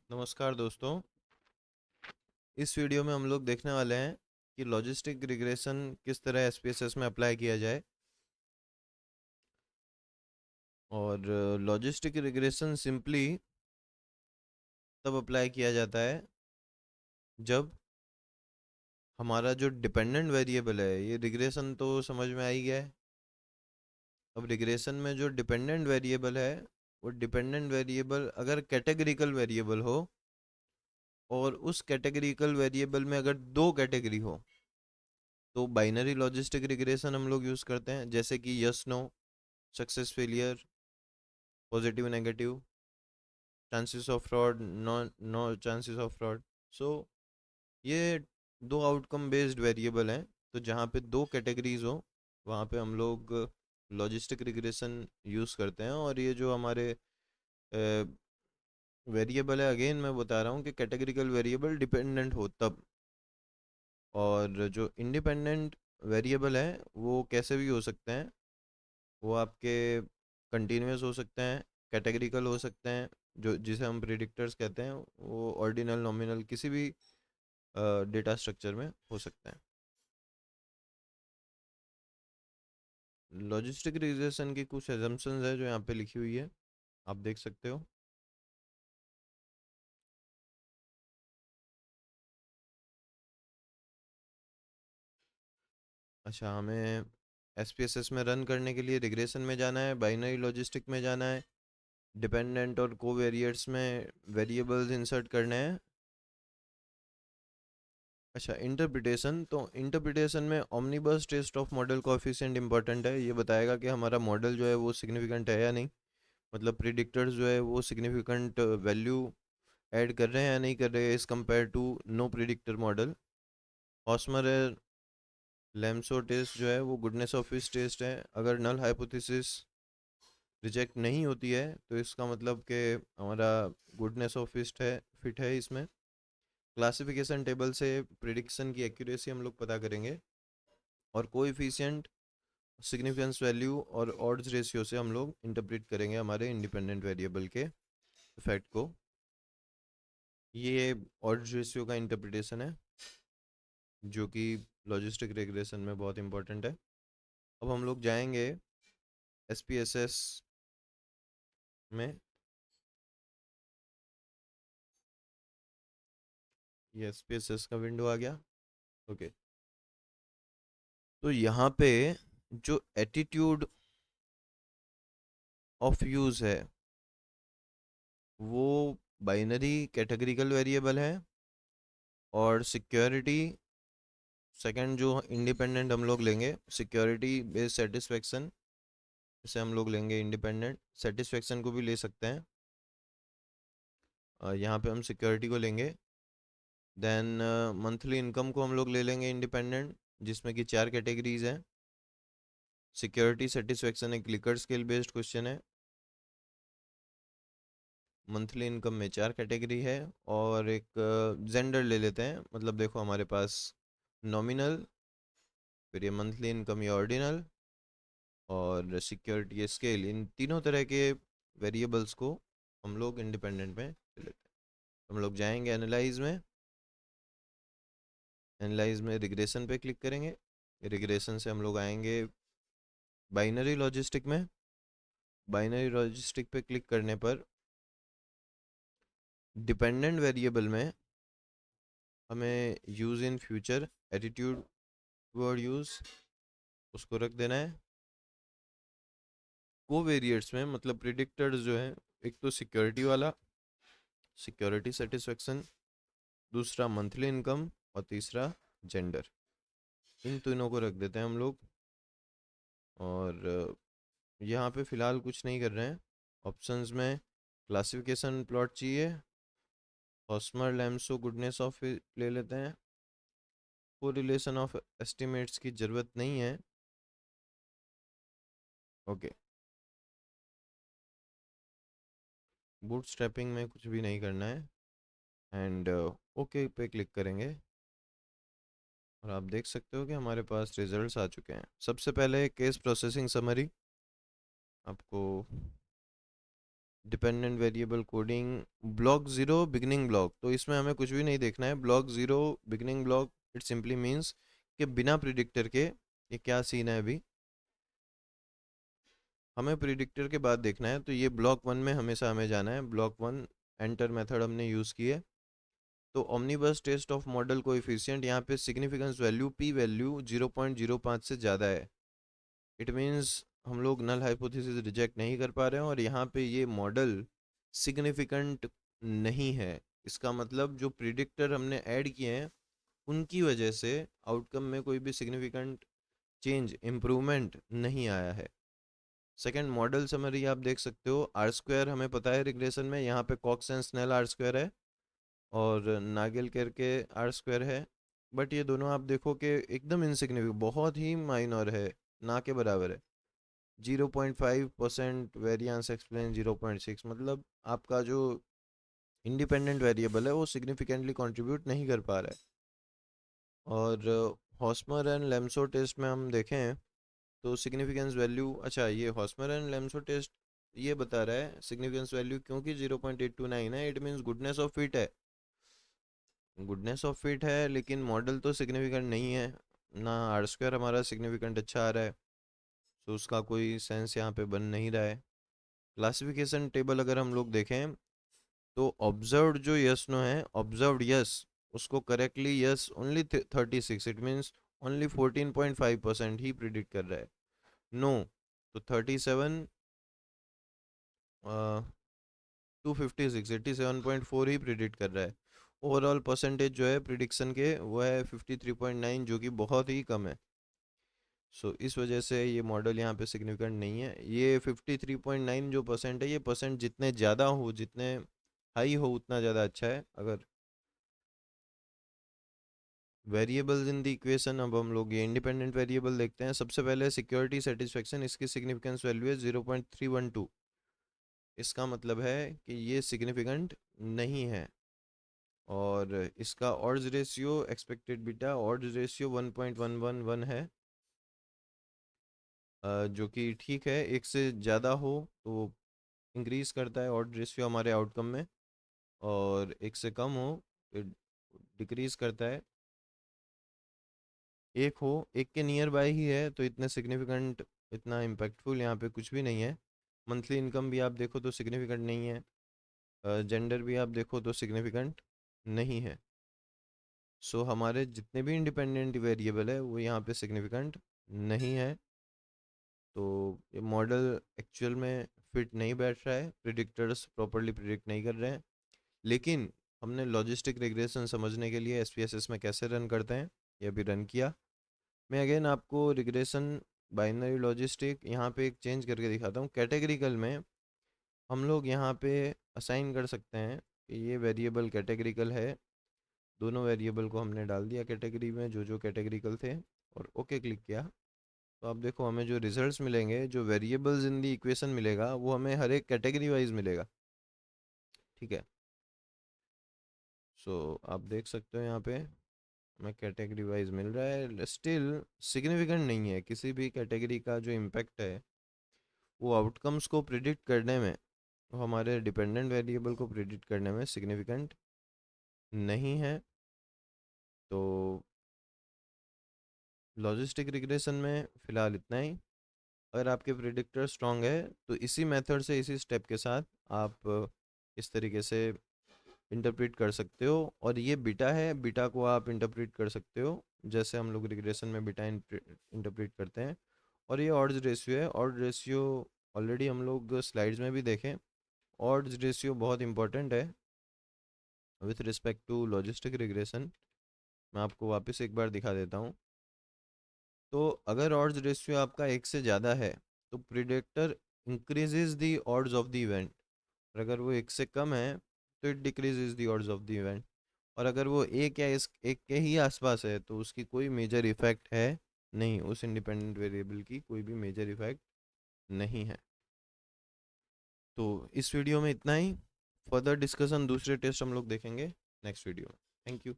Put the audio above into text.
नमस्कार दोस्तों। इस वीडियो में हम लोग देखने वाले हैं कि लॉजिस्टिक रिग्रेशन किस तरह एसपीएसएस में अप्लाई किया जाए। और लॉजिस्टिक रिग्रेशन सिंपली तब अप्लाई किया जाता है जब हमारा जो डिपेंडेंट वेरिएबल है, ये रिग्रेशन तो समझ में आ ही गया है। अब रिग्रेशन में जो डिपेंडेंट वेरिएबल है, वो डिपेंडेंट वेरिएबल अगर कैटेगरिकल वेरिएबल हो और उस कैटेगरिकल वेरिएबल में अगर दो कैटेगरी हो तो बाइनरी लॉजिस्टिक रिग्रेशन हम लोग यूज़ करते हैं, जैसे कि yes no, success failure, positive negative, chances of fraud, no no chances of fraud. So ये दो आउटकम बेस्ड वेरिएबल हैं, तो जहाँ पे दो कैटेगरीज हो वहाँ पे हम लोग लॉजिस्टिक रिग्रेशन यूज़ करते हैं। और ये जो हमारे वेरिएबल है, अगेन मैं बता रहा हूँ कि कैटेगरिकल वेरिएबल डिपेंडेंट हो तब। और जो इंडिपेंडेंट वेरिएबल है वो कैसे भी हो सकते हैं, वो आपके कंटिन्यूस हो सकते हैं, कैटेगरिकल हो सकते हैं, जो जिसे हम प्रिडिक्टर्स कहते हैं, वो ऑर्डिनल नॉमिनल किसी भी डेटा स्ट्रक्चर में हो सकते हैं। लॉजिस्टिक रिग्रेशन की कुछ एजम्पशंस है जो यहाँ पे लिखी हुई है, आप देख सकते हो। अच्छा, हमें एसपीएसएस में रन करने के लिए रिग्रेशन में जाना है, बाइनरी लॉजिस्टिक में जाना है, डिपेंडेंट और कोवेरिएट्स में वेरिएबल्स इंसर्ट करने हैं। अच्छा, इंटरप्रिटेशन, तो इंटरप्रिटेशन में omnibus test of model coefficient important है। ये बताएगा कि हमारा मॉडल जो है वो सिग्निफिकेंट है या नहीं, मतलब प्रिडिक्टर्स जो है वो सिग्निफिकेंट वैल्यू ऐड कर रहे हैं या नहीं कर रहे हैं as compare to no predictor model. Hosmer Lemeshow test जो है वो गुडनेस ऑफ फिट टेस्ट है। अगर नल हाइपोथेसिस रिजेक्ट नहीं होती है तो इसका मतलब कि हमारा गुडनेस ऑफ फिट है इसमें। क्लासिफिकेशन टेबल से प्रिडिक्शन की एक्यूरेसी हम लोग पता करेंगे, और कोएफिशिएंट, सिग्निफिकेंस वैल्यू और ऑड्स रेशियो से हम लोग इंटरप्रेट करेंगे हमारे इंडिपेंडेंट वेरिएबल के इफेक्ट को। ये ऑड्स रेशियो का इंटरप्रिटेशन है जो कि लॉजिस्टिक रिग्रेशन में बहुत इंपॉर्टेंट है। अब हम लोग जाएंगे एसपीएसएस में। ये एसपीएसएस का विंडो आ गया। ओके, तो यहाँ पे जो एटीट्यूड ऑफ यूज़ है वो बाइनरी कैटेगरिकल वेरिएबल है, और सिक्योरिटी सेकंड जो इंडिपेंडेंट हम लोग लेंगे, सिक्योरिटी बेस्ड सेटिस्फेक्शन, इसे हम लोग लेंगे इंडिपेंडेंट। सेटिस्फेक्शन को भी ले सकते हैं, यहाँ पे हम सिक्योरिटी को लेंगे। देन मंथली इनकम को हम लोग ले लेंगे इंडिपेंडेंट, जिसमें कि चार कैटेगरीज हैं। सिक्योरिटी सेटिस्फेक्शन एक लिकर स्केल बेस्ड क्वेश्चन है। मंथली इनकम में चार कैटेगरी है, और एक जेंडर ले लेते हैं, मतलब देखो हमारे पास नॉमिनल, फिर ये मंथली इनकम, ये ऑर्डिनल, और सिक्योरिटी स्केल, इन तीनों तरह के वेरिएबल्स को हम लोग इंडिपेंडेंट में ले लेते हैं। हम लोग जाएंगे एनालाइज में, एनालाइज में रिग्रेशन पे क्लिक करेंगे। रिग्रेशन से हम लोग आएंगे बाइनरी लॉजिस्टिक में। बाइनरी लॉजिस्टिक पे क्लिक करने पर डिपेंडेंट वेरिएबल में हमें use in future attitude word use उसको रख देना है। कोवेरिएट्स में मतलब प्रिडिक्टर्स जो है, एक तो सिक्योरिटी वाला, सिक्योरिटी सेटिस्फेक्शन, दूसरा मंथली इनकम, और तीसरा जेंडर, इन तीनों को रख देते हैं हम लोग। और यहाँ पे फ़िलहाल कुछ नहीं कर रहे हैं। ऑप्शंस में क्लासिफिकेशन प्लॉट चाहिए, हॉस्मर लैम्सो गुडनेस ऑफ ले लेते हैं। कोरिलेशन ऑफ एस्टिमेट्स की ज़रूरत नहीं है। ओके, बूटस्ट्रैपिंग में कुछ भी नहीं करना है, एंड ओके पे क्लिक करेंगे। और आप देख सकते हो कि हमारे पास रिजल्ट्स आ चुके हैं। सबसे पहले केस प्रोसेसिंग समरी आपको dependent variable coding, block zero beginning block, तो इसमें हमें कुछ भी नहीं देखना है। Block zero beginning block it simply means कि बिना प्रिडिक्टर के ये क्या सीन है अभी, हमें प्रिडिक्टर के बाद देखना है। तो ये ब्लॉक वन में हमेशा हमें जाना है। ब्लॉक वन एंटर मेथड हमने यूज़ की है। तो omnibus test of model coefficient, यहाँ पे सिग्निफिकेंस वैल्यू पी वैल्यू 0.05 से ज़्यादा है। इट मीन्स हम लोग नल हाइपोथेसिस रिजेक्ट नहीं कर पा रहे हैं और यहाँ पे ये मॉडल सिग्निफिकेंट नहीं है। इसका मतलब जो प्रिडिक्टर हमने ऐड किए हैं उनकी वजह से आउटकम में कोई भी सिग्निफिकेंट चेंज इम्प्रूवमेंट नहीं आया है। सेकेंड, मॉडल समरी आप देख सकते हो। आर स्क्वायर हमें पता है रिग्रेशन में, यहाँ पे Cox and Snell R square है और नागेल के आर स्क्वायर है। बट ये दोनों आप देखो कि एकदम इनसिग्निफिकेंट, बहुत ही माइनर है, ना के बराबर है। 0.5% वेरिएंस एक्सप्लेन 0.6, मतलब आपका जो इंडिपेंडेंट वेरिएबल है वो सिग्निफिकेंटली कंट्रीब्यूट नहीं कर पा रहा है। और हॉस्मर एंड लेम्सो टेस्ट में हम देखें तो सिग्निफिकेंस वैल्यू, अच्छा ये हॉस्मर एंड लेम्सो टेस्ट ये बता रहा है सिग्निफिकेंस वैल्यू क्योंकि 0.829 है, it means goodness of fit है। गुडनेस ऑफ फिट है लेकिन मॉडल तो सिग्निफिकेंट नहीं है ना, आर स्क्वायर हमारा सिग्निफिकेंट अच्छा आ रहा है, तो उसका कोई सेंस यहाँ पे बन नहीं रहा है। क्लासिफिकेशन टेबल अगर हम लोग देखें तो ऑब्जर्व्ड जो यस नो है, ऑब्जर्व्ड यस, उसको correctly yes only 36, it means only 14.5% he predict कर रहा है। नो तो 37, 256, 87.4 ही प्रिडिक्ट कर रहा है। ओवरऑल परसेंटेज जो है प्रिडिक्शन के वो है 53.9, जो कि बहुत ही कम है। सो इस वजह से ये मॉडल यहाँ पे सिग्निफिकेंट नहीं है। ये 53.9 जो परसेंट है, ये परसेंट जितने ज़्यादा हो, जितने हाई हो उतना ज़्यादा अच्छा है। अगर वेरिएबल्स इन द इक्वेशन, अब हम लोग ये इंडिपेंडेंट वेरिएबल देखते हैं। सबसे पहले सिक्योरिटी सेटिस्फेक्शन, इसकी सिग्निफिकेंस वैल्यू है 0.312। इसका मतलब है कि ये सिग्निफिकेंट नहीं है। और इसका odds ratio, expected beta odds ratio 1.111 है, जो कि ठीक है। एक से ज़्यादा हो तो इंक्रीज़ करता है ऑड रेशियो हमारे आउटकम में, और एक से कम हो तो डिक्रीज़ करता है। एक हो, एक के नियर बाय ही है तो इतने सिग्निफिकेंट, इतना इम्पैक्टफुल यहाँ पे कुछ भी नहीं है। मंथली इनकम भी आप देखो तो सिग्निफिकेंट नहीं है। जेंडर भी आप देखो तो सिग्निफिकेंट नहीं है। सो हमारे जितने भी इंडिपेंडेंट वेरिएबल है वो यहाँ पे सिग्निफिकेंट नहीं है। तो ये मॉडल एक्चुअल में फिट नहीं बैठ रहा है, प्रिडिक्टर्स प्रॉपरली प्रिडिक्ट नहीं कर रहे हैं। लेकिन हमने लॉजिस्टिक रिग्रेशन समझने के लिए एसपीएसएस में कैसे रन करते हैं ये अभी रन किया। मैं अगेन आपको रिग्रेशन बाइनरी लॉजिस्टिक यहाँ पे एक चेंज करके दिखाता हूँ। कैटेगरिकल में हम लोग यहाँ पे असाइन कर सकते हैं कि ये वेरिएबल कैटेगरिकल है। दोनों वेरिएबल को हमने डाल दिया कैटेगरी में, जो जो कैटेगरिकल थे, और ओके क्लिक किया। तो आप देखो हमें जो रिजल्ट्स मिलेंगे, जो वेरिएबल्स इन दी इक्वेशन मिलेगा वो हमें हर एक कैटेगरी वाइज मिलेगा। ठीक है, सो आप देख सकते हो यहाँ पे हमें कैटेगरी वाइज मिल रहा है। स्टिल सिग्निफिकेंट नहीं है, किसी भी कैटेगरी का जो इम्पैक्ट है वो आउटकम्स को प्रिडिक्ट करने में, वो हमारे डिपेंडेंट वेरिएबल को प्रिडिक्ट करने में सिग्निफिकेंट नहीं है। तो लॉजिस्टिक रिग्रेशन में फ़िलहाल इतना ही। अगर आपके प्रिडिक्टर स्ट्रांग है तो इसी मेथड से, इसी स्टेप के साथ आप इस तरीके से इंटरप्रेट कर सकते हो। और ये बीटा है, बीटा को आप इंटरप्रेट कर सकते हो जैसे हम लोग रिग्रेशन में बीटा इंटरप्रेट करते हैं। और ये ऑड्स रेशियो है। ऑड रेशियो ऑलरेडी हम लोग स्लाइड्स में भी देखें। ऑड्स रेशियो बहुत इंपॉर्टेंट है with respect to logistic regression. मैं आपको वापस एक बार दिखा देता हूँ। तो अगर ऑड्स रेशियो आपका एक से ज़्यादा है तो predictor increases the odds of the event, और अगर वो एक से कम है तो it decreases the odds of the event. और अगर वो एक या इस एक के ही आसपास है तो उसकी कोई मेजर इफेक्ट है नहीं, उस इंडिपेंडेंट वेरिएबल की कोई भी मेजर इफेक्ट नहीं है। तो इस वीडियो में इतना ही। फर्दर डिस्कशन दूसरे टेस्ट हम लोग देखेंगे नेक्स्ट वीडियो में। Thank you.